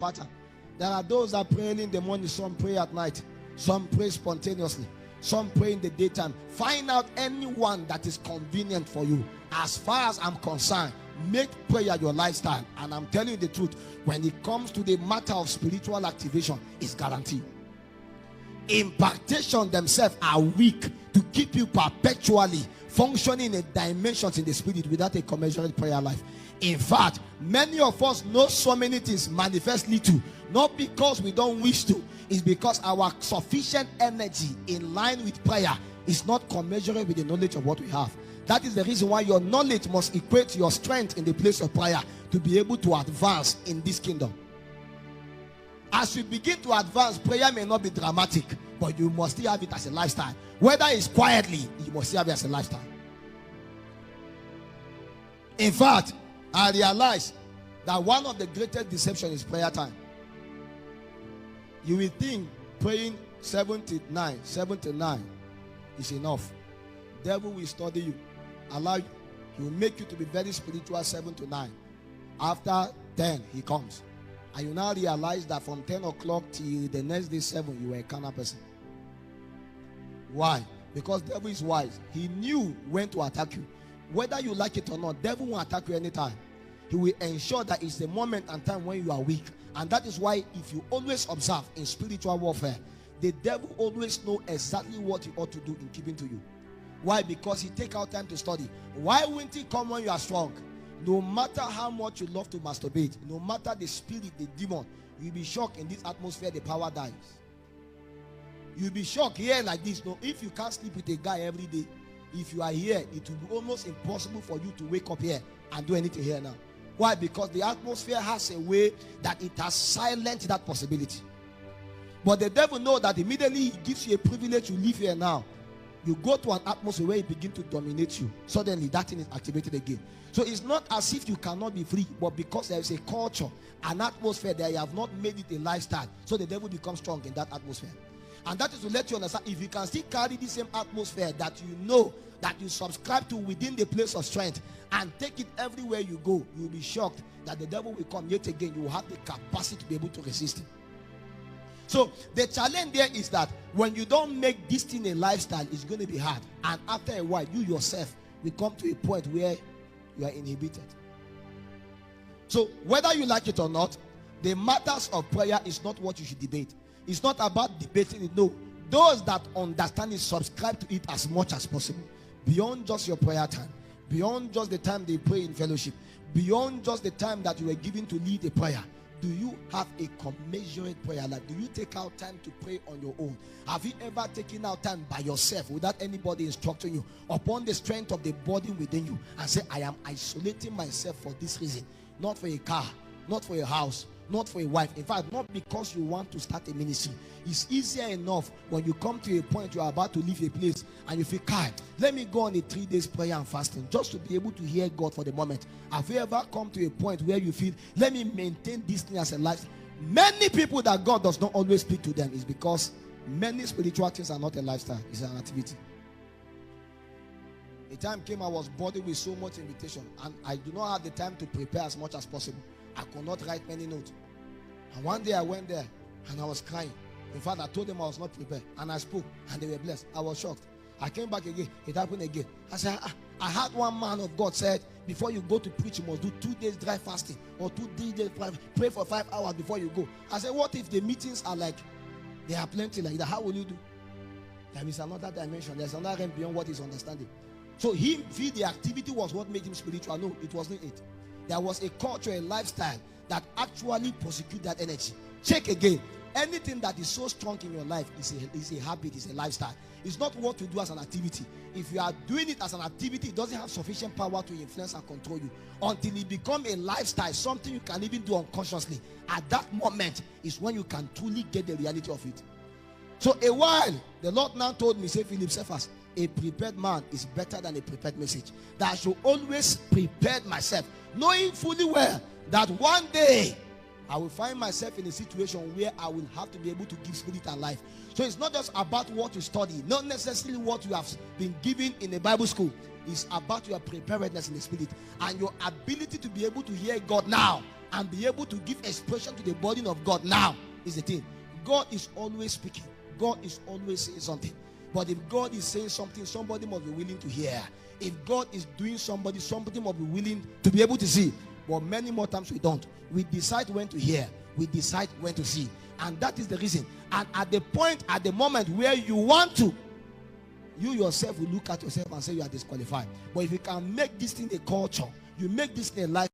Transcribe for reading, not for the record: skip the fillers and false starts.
pattern. There are those that pray in the morning, some pray at night, some pray spontaneously, some pray in the daytime. Find out anyone that is convenient for you. As far as I'm concerned, make prayer your lifestyle. And I'm telling you the truth, when it comes to the matter of spiritual activation, it's guaranteed. Impartation themselves are weak to keep you perpetually functioning in dimensions in the spirit without a commensurate prayer life. In fact, many of us know so many things manifestly too, not because we don't wish to, it's because our sufficient energy in line with prayer is not commensurate with the knowledge of what we have. That is the reason why your knowledge must equate to your strength in the place of prayer to be able to advance in this kingdom. As you begin to advance, prayer may not be dramatic, but you must still have it as a lifestyle. Whether it's quietly, you must still have it as a lifestyle. In fact, I realize that one of the greatest deceptions is prayer time. You will think praying 7 to 9 is enough. Devil will study you, allow you. He will make you to be very spiritual 7 to 9. After 10, he comes. And you now realize that from 10 o'clock till the next day 7, you were a carnal person. Why? Because devil is wise. He knew when to attack you. Whether you like it or not, devil will attack you anytime. He will ensure that it's the moment and time when you are weak. And that is why if you always observe in spiritual warfare, the devil always knows exactly what he ought to do in keeping to you. Why? Because he take out time to study. Why wouldn't he come when you are strong? No matter how much you love to masturbate, no matter the spirit, the demon, you'll be shocked in this atmosphere, the power dies. You'll be shocked here like this. No, if you can't sleep with a guy every day, if you are here, it will be almost impossible for you to wake up here and do anything here now. Why? Because the atmosphere has a way that it has silenced that possibility. But the devil knows that immediately he gives you a privilege to live here now. You go to an atmosphere where it begins to dominate you. Suddenly that thing is activated again. So it's not as if you cannot be free, but because there is a culture, an atmosphere that you have not made it a lifestyle, so the devil becomes strong in that atmosphere. And that is to let you understand, if you can still carry the same atmosphere that you know, that you subscribe to within the place of strength, and take it everywhere you go, you will be shocked that the devil will come yet again. You will have the capacity to be able to resist him. So the challenge there is that when you don't make this thing a lifestyle, it's going to be hard. And after a while, you yourself will come to a point where you are inhibited. So whether you like it or not, the matters of prayer is not what you should debate. It's not about debating it. No. Those that understand it, subscribe to it as much as possible. Beyond just your prayer time. Beyond just the time they pray in fellowship. Beyond just the time that you were given to lead a prayer. Do you have a commensurate prayer life? Do you take out time to pray on your own? Have you ever taken out time by yourself without anybody instructing you upon the strength of the body within you and say, I am isolating myself for this reason? Not for a car, not for a house, not for a wife. In fact, not because you want to start a ministry. It's easier enough when you come to a point you are about to leave a place and you feel, let me go on a 3 days prayer and fasting just to be able to hear God for the moment. Have you ever come to a point where you feel, let me maintain this thing as a life? Many people that God does not always speak to them is because many spiritual things are not a lifestyle, it's an activity. A time came I was burdened with so much invitation and I do not have the time to prepare as much as possible. I could not write many notes. And one day I went there and I was crying. In fact, I told them I was not prepared. And I spoke and they were blessed. I was shocked. I came back again. It happened again. I said, I heard one man of God said, before you go to preach, you must do 2 days dry fasting or 2 days pray for 5 hours before you go. I said, what if the meetings are like, they are plenty like that? How will you do? There is another dimension. There's another realm beyond what is understanding. So him feel the activity was what made him spiritual. No, it wasn't it. There was a culture, a lifestyle that actually prosecute that energy. Check again. Anything that is so strong in your life is a habit, is a lifestyle. It's not what you do as an activity. If you are doing it as an activity, it doesn't have sufficient power to influence and control you. Until it becomes a lifestyle, something you can even do unconsciously. At that moment is when you can truly get the reality of it. So a while, the Lord now told me, say, Cephas, a prepared man is better than a prepared message. That I should always prepare myself, knowing fully well that one day I will find myself in a situation where I will have to be able to give spirit and life. So it's not just about what you study, not necessarily what you have been given in a Bible school. It's about your preparedness in the spirit and your ability to be able to hear God now and be able to give expression to the burden of God now is the thing. God is always speaking. God is always saying something. But if God is saying something, somebody must be willing to hear. If God is doing somebody must be willing to be able to see. But many more times we don't. We decide when to hear. We decide when to see. And that is the reason. And at the moment where you want to, you yourself will look at yourself and say you are disqualified. But if you can make this thing a culture, you make this thing a life.